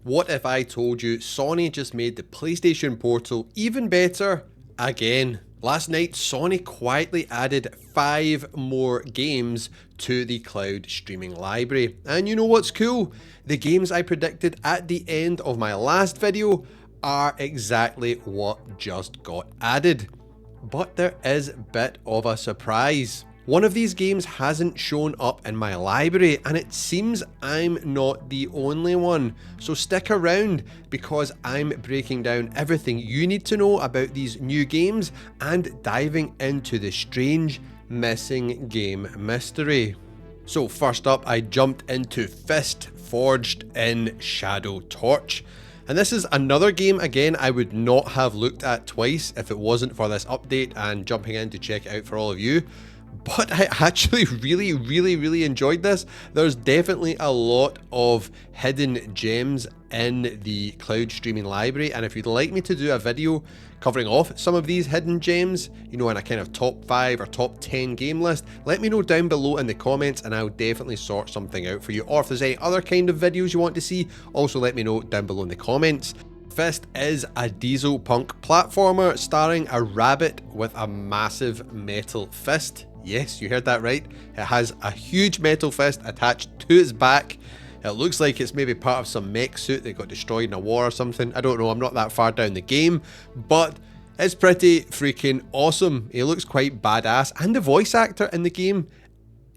What if I told you Sony just made the PlayStation Portal even better again? Last night, Sony quietly added 5 more games to the cloud streaming library. And you know what's cool? The games I predicted at the end of my last video are exactly what just got added. But there is a bit of a surprise. One of these games hasn't shown up in my library, and it seems I'm not the only one. So stick around, because I'm breaking down everything you need to know about these new games and diving into the strange missing game mystery. So first up, I jumped into Fist Forged in Shadow Torch. And this is another game, again, I would not have looked at twice if it wasn't for this update and jumping in to check it out for all of you. But I actually really enjoyed this. There's definitely a lot of hidden gems in the cloud streaming library, and if you'd like me to do a video covering off some of these hidden gems, you know, in a kind of top 5 or top 10 game list, let me know down below in the comments and I'll definitely sort something out for you. Or if there's any other kind of videos you want to see, also let me know down below in the comments. Fist is a diesel punk platformer starring a rabbit with a massive metal fist. Yes, you heard that right. It has a huge metal fist attached to its back. It looks like it's maybe part of some mech suit that got destroyed in a war or something. I don't know, I'm not that far down the game, but it's pretty freaking awesome. He looks quite badass, and the voice actor in the game,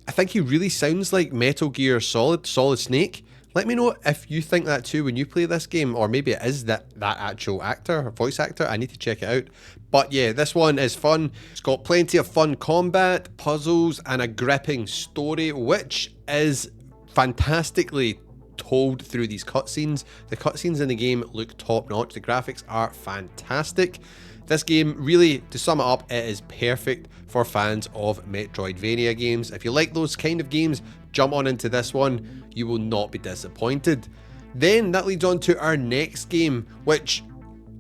I think he really sounds like Metal Gear Solid Snake. Let me know if you think that too when you play this game, or maybe it is that actual actor, or voice actor. I need to check it out. But yeah, this one is fun. It's got plenty of fun combat, puzzles, and a gripping story, which is fantastically told through these cutscenes. The cutscenes in the game look top notch. The graphics are fantastic. This game, really, to sum it up, it is perfect for fans of Metroidvania games. If you like those kind of games, jump on into this one. You will not be disappointed. Then that leads on to our next game, which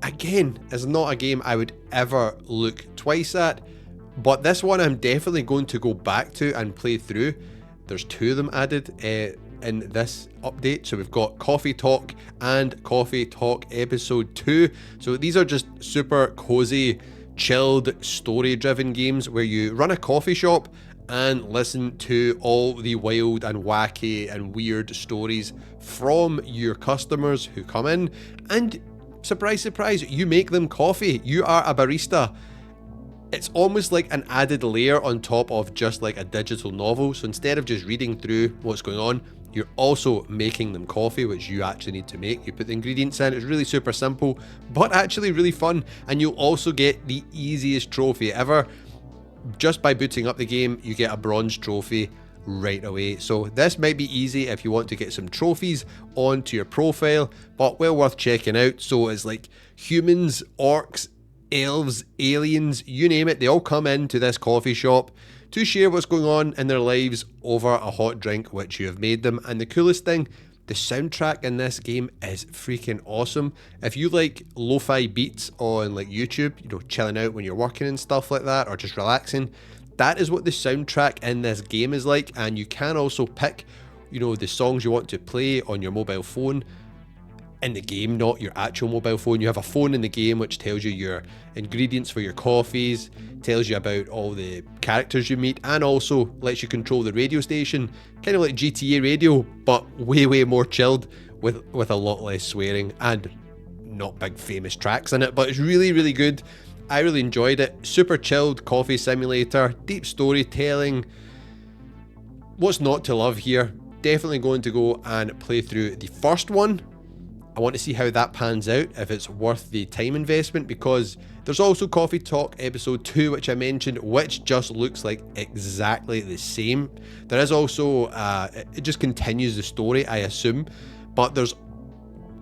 again is not a game I would ever look twice at, but this one I'm definitely going to go back to and play through. There's 2 of them added in this update. So we've got Coffee Talk and Coffee Talk Episode 2. So these are just super cozy, chilled, story-driven games where you run a coffee shop and listen to all the wild and wacky and weird stories from your customers who come in, and surprise, surprise, you make them coffee. You are a barista. It's almost like an added layer on top of just like a digital novel. So instead of just reading through what's going on, you're also making them coffee, which you actually need to make. You put the ingredients in. It's really super simple, but actually really fun. And you'll also get the easiest trophy ever. Just by booting up the game, you get a bronze trophy right away. So this might be easy if you want to get some trophies onto your profile, but well worth checking out. So it's like humans, orcs, elves, aliens, you name it, they all come into this coffee shop to share what's going on in their lives over a hot drink which you have made them. And the coolest thing, the soundtrack in this game is freaking awesome. If you like lo-fi beats on like YouTube, you know, chilling out when you're working and stuff like that, or just relaxing, that is what the soundtrack in this game is like. And you can also pick, you know, the songs you want to play on your mobile phone in the game, not your actual mobile phone. You have a phone in the game which tells you your ingredients for your coffees, tells you about all the characters you meet, and also lets you control the radio station, kind of like GTA radio, but way more chilled, with a lot less swearing and not big famous tracks in it. But it's really good. I really enjoyed it. Super chilled coffee simulator, deep storytelling. What's not to love here? Definitely going to go and play through the first one. I want to see how that pans out, if it's worth the time investment, because there's also Coffee Talk Episode 2, which I mentioned, which just looks like exactly the same. There is also, it just continues the story, I assume, but there's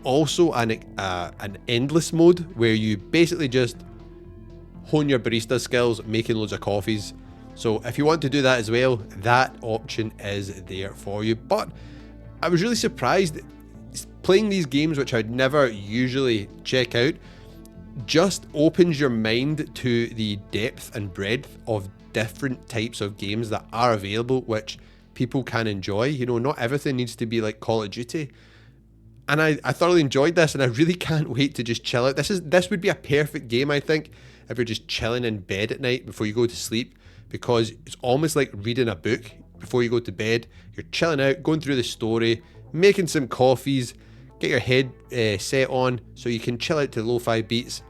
also an endless mode where you basically just hone your barista skills, making loads of coffees. So if you want to do that as well, that option is there for you. But I was really surprised. Playing these games, which I'd never usually check out, just opens your mind to the depth and breadth of different types of games that are available, which people can enjoy. You know, not everything needs to be like Call of Duty. And I thoroughly enjoyed this, and I really can't wait to just chill out. This would be a perfect game, I think, if you're just chilling in bed at night before you go to sleep, because it's almost like reading a book before you go to bed. You're chilling out, going through the story, making some coffees, get your head set on so you can chill out to lo-fi beats,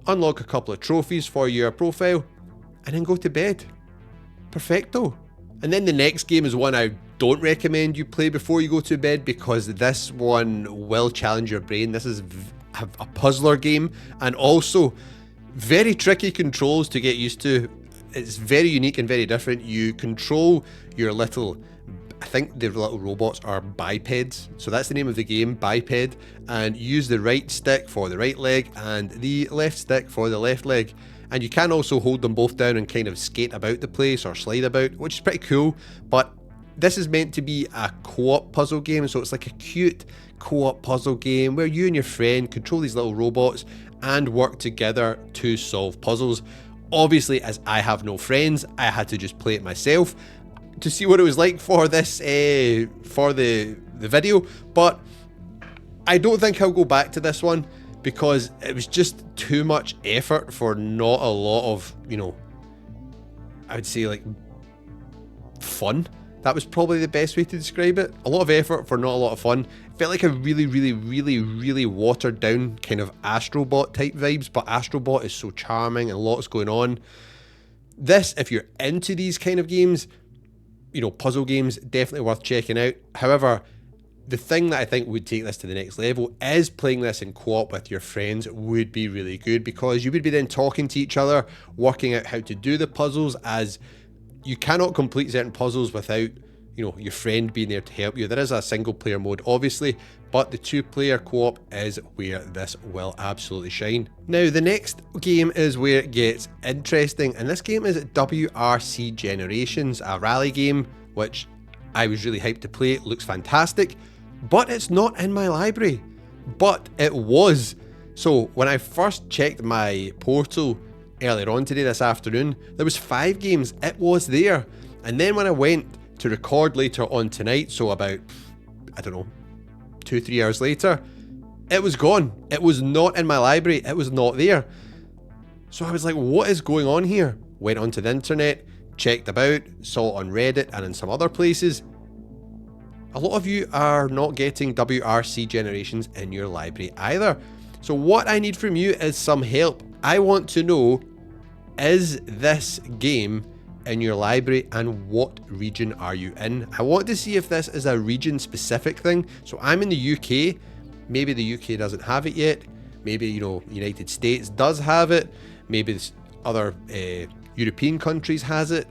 unlock a couple of trophies for your profile, and then go to bed. Perfecto. And then the next game is one I don't recommend you play before you go to bed, because this one will challenge your brain. This is a puzzler game, and also very tricky controls to get used to. It's very unique and very different. You control your little, I think the little robots are bipeds, so that's the name of the game, biped, and use the right stick for the right leg and the left stick for the left leg. And you can also hold them both down and kind of skate about the place or slide about, which is pretty cool. But this is meant to be a co-op puzzle game, so it's like a cute co-op puzzle game where you and your friend control these little robots and work together to solve puzzles. Obviously, as I have no friends, I had to just play it myself to see what it was like for this for the video. But I don't think I'll go back to this one, because it was just too much effort for not a lot of, you know, I would say like fun. That was probably the best way to describe it. A lot of effort for not a lot of fun. It felt like a really watered down kind of Astrobot type vibes, but Astrobot is so charming and lots going on. This, if you're into these kind of games, you know, puzzle games, definitely worth checking out. However, the thing that I think would take this to the next level is playing this in co-op with your friends would be really good, because you would be then talking to each other, working out how to do the puzzles, as you cannot complete certain puzzles without, you know, your friend being there to help you. There is a single player mode, obviously, but the 2-player co-op is where this will absolutely shine. Now, the next game is where it gets interesting, and this game is WRC Generations, a rally game, which I was really hyped to play. It looks fantastic. But it's not in my library. But it was. So when I first checked my portal earlier on today, this afternoon, there was 5 games. It was there. And then when I went to record later on tonight, so about, I don't know, 2-3 hours later, it was gone. It was not in my library. It was not there. So I was like, what is going on here? Went onto the internet, checked about, saw it on Reddit and in some other places. A lot of you are not getting WRC Generations in your library either. So what I need from you is some help. I want to know, is this game in your library and what region are you in? I want to see if this is a region specific thing. So I'm in the UK. Maybe the UK doesn't have it yet. Maybe, you know, United States does have it. Maybe other European countries has it.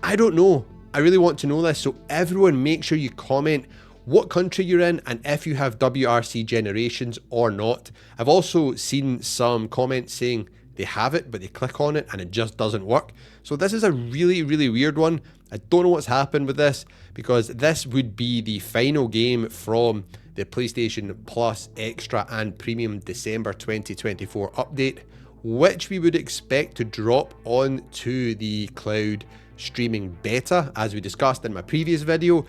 I don't know. I really want to know this, so everyone make sure you comment what country you're in and if you have WRC Generations or not. I've also seen some comments saying they have it, but they click on it and it just doesn't work. So this is a really weird one. I don't know what's happened with this, because this would be the final game from the PlayStation Plus Extra and Premium December 2024 update, which we would expect to drop onto the cloud streaming beta. As we discussed in my previous video,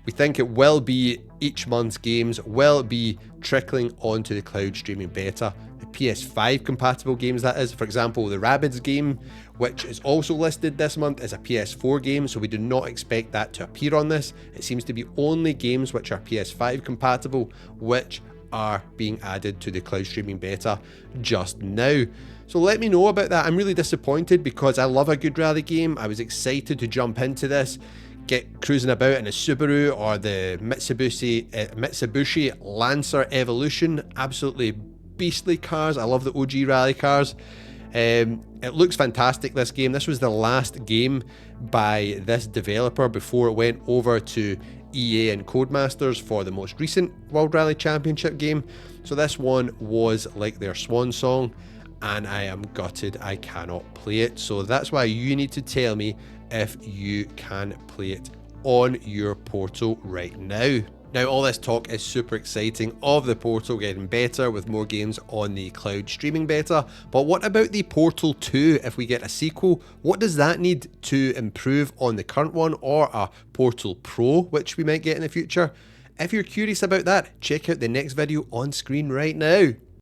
we think it will be each month's games will be trickling onto the cloud streaming beta. The PS5 compatible games, that is. For example, the Rabbids game, which is also listed this month, is a PS4 game, so we do not expect that to appear on this. It seems to be only games which are PS5 compatible which are being added to the cloud streaming beta just now. So let me know about that. I'm really disappointed, because I love a good rally game. I was excited to jump into this, get cruising about in a Subaru or the Mitsubishi Lancer Evolution. Absolutely beastly cars. I love the OG rally cars. It looks fantastic, this game. This was the last game by this developer before it went over to EA and Codemasters for the most recent World Rally Championship game. So this one was like their swan song, and I am gutted I cannot play it. So that's why you need to tell me if you can play it on your portal right now. Now, all this talk is super exciting of the portal getting better with more games on the cloud streaming beta, but what about the Portal 2 if we get a sequel? What does that need to improve on the current one, or a Portal Pro, which we might get in the future? If you're curious about that, check out the next video on screen right now.